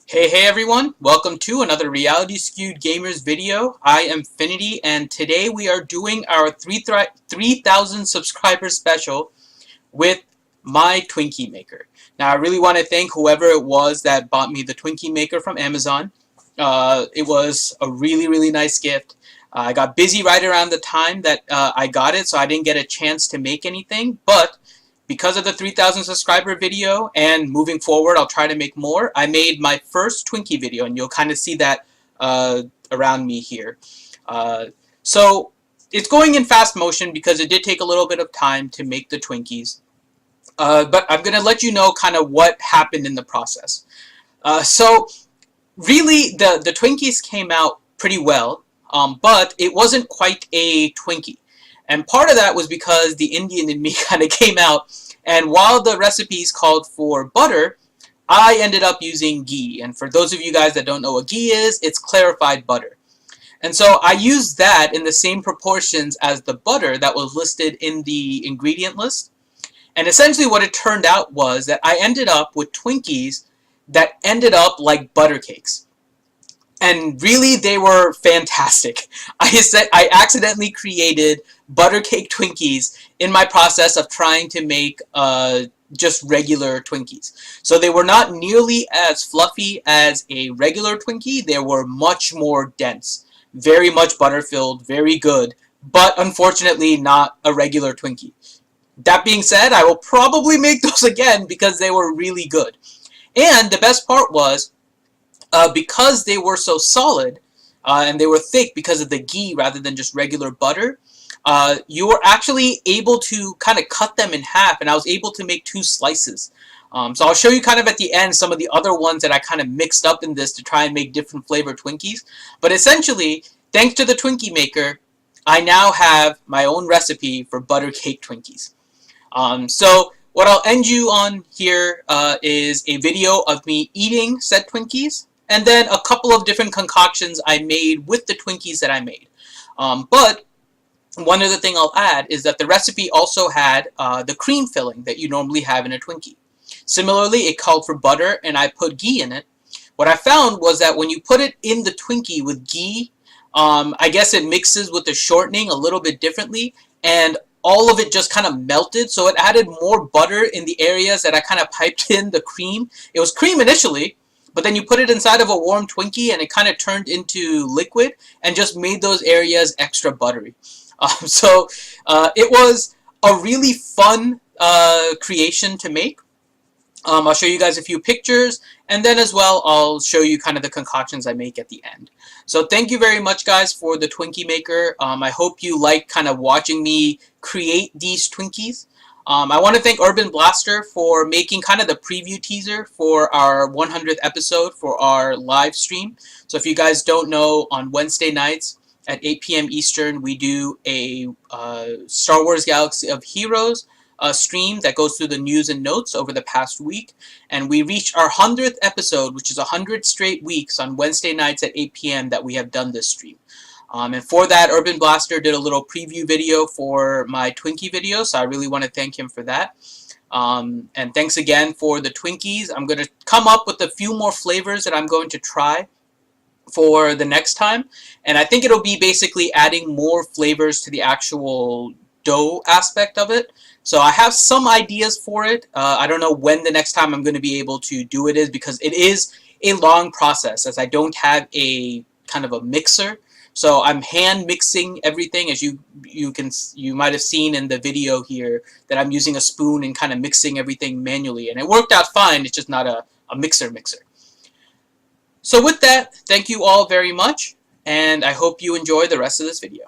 Hey everyone, welcome to another Reality Skewed Gamers video. I am Finity and today we are doing our 3,000 subscriber special with my Twinkie Maker. Now I really want to thank whoever it was that bought me the Twinkie Maker from Amazon. It was a really nice gift. I got busy right around the time that I got it, so I didn't get a chance to make anything, but because of the 3,000 subscriber video and moving forward I'll try to make more, I made my first Twinkie video and you'll kind of see that around me here. So it's going in fast motion because it did take a little bit of time to make the Twinkies. But I'm going to let you know kind of what happened in the process. So really the Twinkies came out pretty well, but it wasn't quite a Twinkie. And part of that was because the Indian in me kind of came out, and while the recipes called for butter, I ended up using ghee. And for those of you guys that don't know what ghee is, it's clarified butter. And so I used that in the same proportions as the butter that was listed in the ingredient list. And essentially what it turned out was that I ended up with Twinkies that ended up like butter cakes. And really, they were fantastic. I accidentally created butter cake Twinkies in my process of trying to make just regular Twinkies. So they were not nearly as fluffy as a regular Twinkie. They were much more dense, very much butter-filled, very good, but unfortunately not a regular Twinkie. That being said, I will probably make those again because they were really good. And the best part was, because they were so solid and they were thick because of the ghee rather than just regular butter, you were actually able to kind of cut them in half, and I was able to make 2 slices. So I'll show you kind of at the end some of the other ones that I kind of mixed up in this to try and make different flavored Twinkies. But essentially, thanks to the Twinkie Maker, I now have my own recipe for butter cake Twinkies. So what I'll end you on here is a video of me eating said Twinkies, and then a couple of different concoctions I made with the Twinkies that I made. But one other thing I'll add is that the recipe also had the cream filling that you normally have in a Twinkie. Similarly, it called for butter, and I put ghee in it. What I found was that when you put it in the Twinkie with ghee, I guess it mixes with the shortening a little bit differently, and all of it just kind of melted, so it added more butter in the areas that I kind of piped in the cream. It was cream initially, but then you put it inside of a warm Twinkie and it kind of turned into liquid and just made those areas extra buttery. So it was a really fun creation to make. I'll show you guys a few pictures, and then as well I'll show you kind of the concoctions I make at the end. So thank you very much guys for the Twinkie Maker. I hope you like kind of watching me create these Twinkies. I want to thank Urban Blaster for making kind of the preview teaser for our 100th episode for our live stream. So if you guys don't know, on Wednesday nights at 8 p.m. Eastern, we do a Star Wars Galaxy of Heroes stream that goes through the news and notes over the past week. And we reached our 100th episode, which is 100 straight weeks on Wednesday nights at 8 p.m. that we have done this stream. And for that, Urban Blaster did a little preview video for my Twinkie video, so I really want to thank him for that. And thanks again for the Twinkies. I'm going to come up with a few more flavors that I'm going to try for the next time. And I think it'll be basically adding more flavors to the actual dough aspect of it. So I have some ideas for it. I don't know when the next time I'm going to be able to do it is, because it is a long process as I don't have a kind of a mixer. So I'm hand mixing everything, as you might have seen in the video here that I'm using a spoon and kind of mixing everything manually, and it worked out fine. It's just not a mixer. So with that, thank you all very much, and I hope you enjoy the rest of this video.